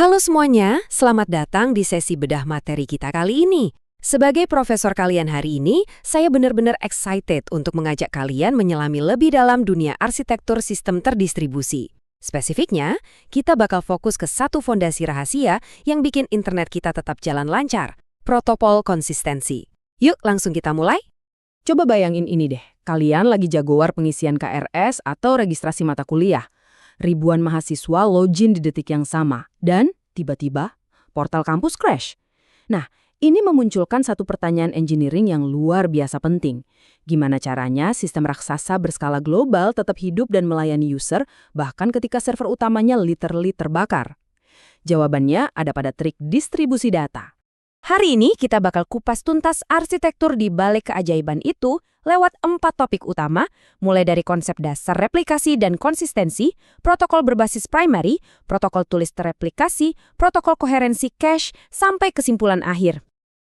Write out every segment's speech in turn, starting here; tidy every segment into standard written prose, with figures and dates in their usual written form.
Halo semuanya, selamat datang di sesi bedah materi kita kali ini. Sebagai profesor kalian hari ini, saya benar-benar excited untuk mengajak kalian menyelami lebih dalam dunia arsitektur sistem terdistribusi. Spesifiknya, kita bakal fokus ke satu fondasi rahasia yang bikin internet kita tetap jalan lancar, protokol konsistensi. Yuk langsung kita mulai? Coba bayangin ini deh, kalian lagi jagoan pengisian KRS atau registrasi mata kuliah. Ribuan mahasiswa login di detik yang sama, dan tiba-tiba portal kampus crash. Nah, ini memunculkan satu pertanyaan engineering yang luar biasa penting. Gimana caranya sistem raksasa berskala global tetap hidup dan melayani user, bahkan ketika server utamanya literally terbakar? Jawabannya ada pada trik distribusi data. Hari ini kita bakal kupas tuntas arsitektur di balik keajaiban itu lewat 4 topik utama, mulai dari konsep dasar replikasi dan konsistensi, protokol berbasis primary, protokol tulis terreplikasi, protokol koherensi cache, sampai kesimpulan akhir.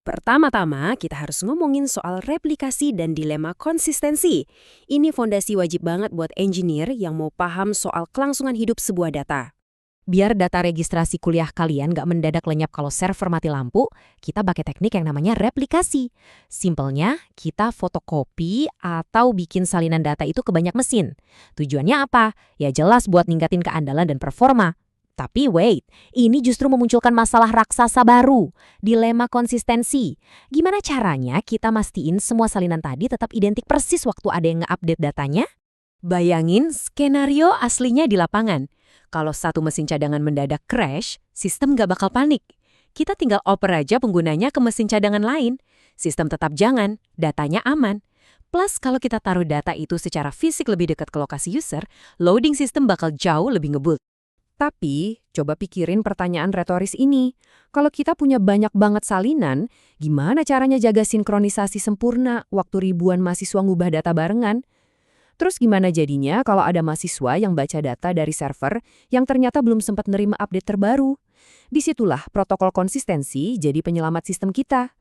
Pertama-tama, kita harus ngomongin soal replikasi dan dilema konsistensi. Ini fondasi wajib banget buat engineer yang mau paham soal kelangsungan hidup sebuah data. Biar data registrasi kuliah kalian nggak mendadak lenyap kalau server mati lampu, kita pakai teknik yang namanya replikasi. Simpelnya, kita fotokopi atau bikin salinan data itu ke banyak mesin. Tujuannya apa? Ya jelas buat ningkatin keandalan dan performa. Tapi wait, ini justru memunculkan masalah raksasa baru, dilema konsistensi. Gimana caranya kita mastiin semua salinan tadi tetap identik persis waktu ada yang nge-update datanya? Bayangin skenario aslinya di lapangan. Kalau satu mesin cadangan mendadak crash, sistem nggak bakal panik. Kita tinggal oper aja penggunanya ke mesin cadangan lain. Sistem tetap jalan, datanya aman. Plus kalau kita taruh data itu secara fisik lebih dekat ke lokasi user, loading sistem bakal jauh lebih ngebut. Tapi, coba pikirin pertanyaan retoris ini. Kalau kita punya banyak banget salinan, gimana caranya jaga sinkronisasi sempurna waktu ribuan mahasiswa ngubah data barengan? Terus gimana jadinya kalau ada mahasiswa yang baca data dari server yang ternyata belum sempat nerima update terbaru? Disitulah protokol konsistensi jadi penyelamat sistem kita.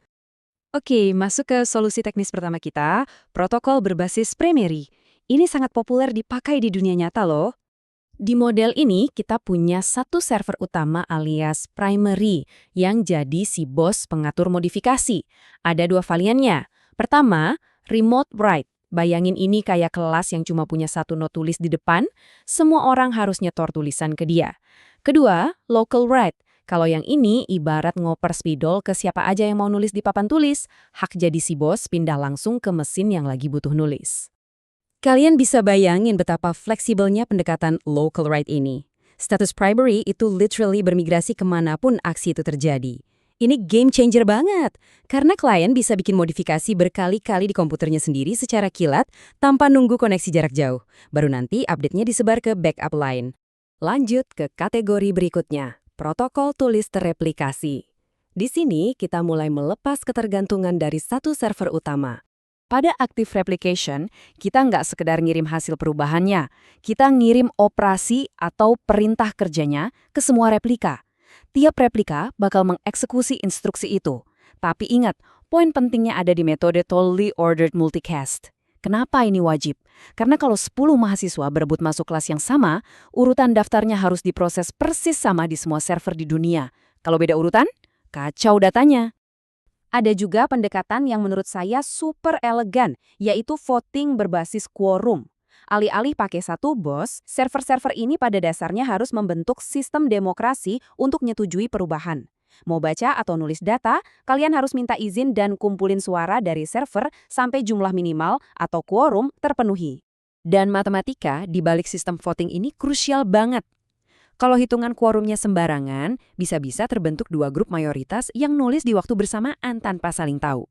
Oke, masuk ke solusi teknis pertama kita, protokol berbasis primary. Ini sangat populer dipakai di dunia nyata loh. Di model ini kita punya satu server utama alias primary yang jadi si bos pengatur modifikasi. Ada 2 variannya. Pertama, remote write. Bayangin ini kayak kelas yang cuma punya satu not tulis di depan, semua orang harus nyetor tulisan ke dia. Kedua, local write. Kalau yang ini ibarat ngoper spidol ke siapa aja yang mau nulis di papan tulis, hak jadi si bos pindah langsung ke mesin yang lagi butuh nulis. Kalian bisa bayangin betapa fleksibelnya pendekatan local write ini. Status primary itu literally bermigrasi kemanapun aksi itu terjadi. Ini game changer banget, karena klien bisa bikin modifikasi berkali-kali di komputernya sendiri secara kilat tanpa nunggu koneksi jarak jauh. Baru nanti update-nya disebar ke backup lain. Lanjut ke kategori berikutnya, protokol tulis terreplikasi. Di sini kita mulai melepas ketergantungan dari satu server utama. Pada active replication, kita nggak sekedar ngirim hasil perubahannya, kita ngirim operasi atau perintah kerjanya ke semua replika. Tiap replika bakal mengeksekusi instruksi itu. Tapi ingat, poin pentingnya ada di metode totally ordered multicast. Kenapa ini wajib? Karena kalau 10 mahasiswa berebut masuk kelas yang sama, urutan daftarnya harus diproses persis sama di semua server di dunia. Kalau beda urutan, kacau datanya. Ada juga pendekatan yang menurut saya super elegan, yaitu voting berbasis quorum. Alih-alih pakai satu bos, server-server ini pada dasarnya harus membentuk sistem demokrasi untuk nyetujui perubahan. Mau baca atau nulis data, kalian harus minta izin dan kumpulin suara dari server sampai jumlah minimal atau quorum terpenuhi. Dan matematika di balik sistem voting ini krusial banget. Kalau hitungan quorumnya sembarangan, bisa-bisa terbentuk 2 grup mayoritas yang nulis di waktu bersamaan tanpa saling tahu.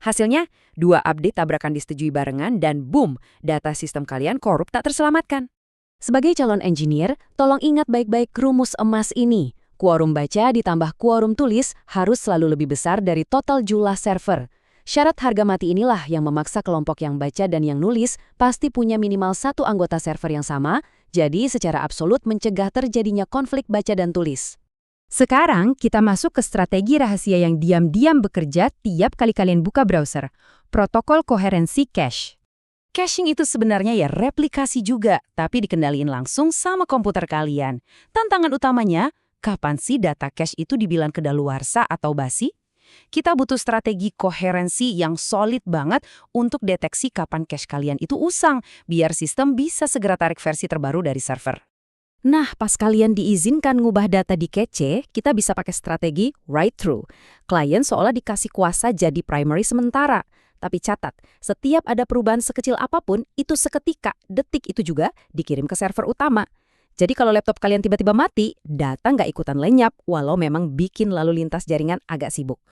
Hasilnya, 2 update tabrakan disetujui barengan dan boom, data sistem kalian korup tak terselamatkan. Sebagai calon engineer, tolong ingat baik-baik rumus emas ini. Quorum baca ditambah quorum tulis harus selalu lebih besar dari total jumlah server. Syarat harga mati inilah yang memaksa kelompok yang baca dan yang nulis pasti punya minimal 1 anggota server yang sama, jadi secara absolut mencegah terjadinya konflik baca dan tulis. Sekarang kita masuk ke strategi rahasia yang diam-diam bekerja tiap kali kalian buka browser. Protokol koherensi cache. Caching itu sebenarnya ya replikasi juga, tapi dikendaliin langsung sama komputer kalian. Tantangan utamanya, kapan sih data cache itu dibilang kedaluarsa atau basi? Kita butuh strategi koherensi yang solid banget untuk deteksi kapan cache kalian itu usang, biar sistem bisa segera tarik versi terbaru dari server. Nah, pas kalian diizinkan ngubah data di cache, kita bisa pakai strategi write-through. Klien seolah dikasih kuasa jadi primary sementara. Tapi catat, setiap ada perubahan sekecil apapun, itu seketika, detik itu juga dikirim ke server utama. Jadi kalau laptop kalian tiba-tiba mati, data nggak ikutan lenyap, walau memang bikin lalu lintas jaringan agak sibuk.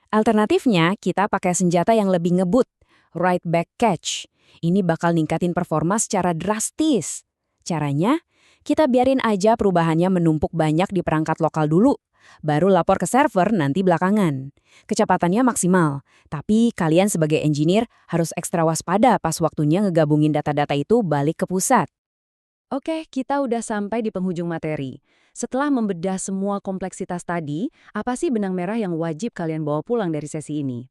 Alternatifnya, kita pakai senjata yang lebih ngebut, write back cache. Ini bakal ningkatin performa secara drastis. Caranya, kita biarin aja perubahannya menumpuk banyak di perangkat lokal dulu, baru lapor ke server nanti belakangan. Kecepatannya maksimal, tapi kalian sebagai engineer harus ekstra waspada pas waktunya ngegabungin data-data itu balik ke pusat. Oke, kita udah sampai di penghujung materi. Setelah membedah semua kompleksitas tadi, apa sih benang merah yang wajib kalian bawa pulang dari sesi ini?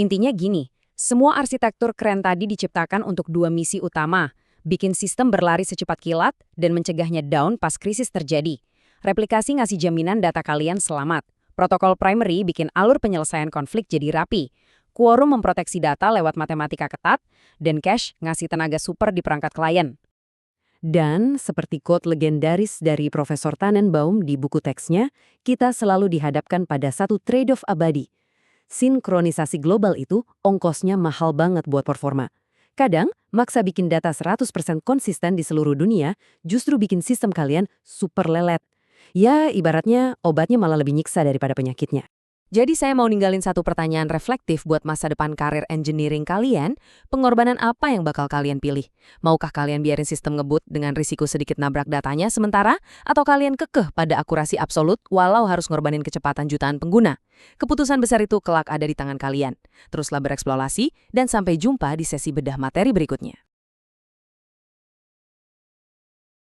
Intinya gini, semua arsitektur keren tadi diciptakan untuk dua misi utama, bikin sistem berlari secepat kilat dan mencegahnya down pas krisis terjadi. Replikasi ngasih jaminan data kalian selamat. Protokol primary bikin alur penyelesaian konflik jadi rapi. Quorum memproteksi data lewat matematika ketat, dan cache ngasih tenaga super di perangkat klien. Dan seperti quote legendaris dari Profesor Tannenbaum di buku teksnya, kita selalu dihadapkan pada satu trade-off abadi. Sinkronisasi global itu ongkosnya mahal banget buat performa. Kadang, maksa bikin data 100% konsisten di seluruh dunia justru bikin sistem kalian super lelet. Ya, ibaratnya obatnya malah lebih nyiksa daripada penyakitnya. Jadi saya mau ninggalin satu pertanyaan reflektif buat masa depan karir engineering kalian, pengorbanan apa yang bakal kalian pilih? Maukah kalian biarin sistem ngebut dengan risiko sedikit nabrak datanya sementara? Atau kalian kekeh pada akurasi absolut walau harus ngorbanin kecepatan jutaan pengguna? Keputusan besar itu kelak ada di tangan kalian. Teruslah bereksplorasi dan sampai jumpa di sesi bedah materi berikutnya.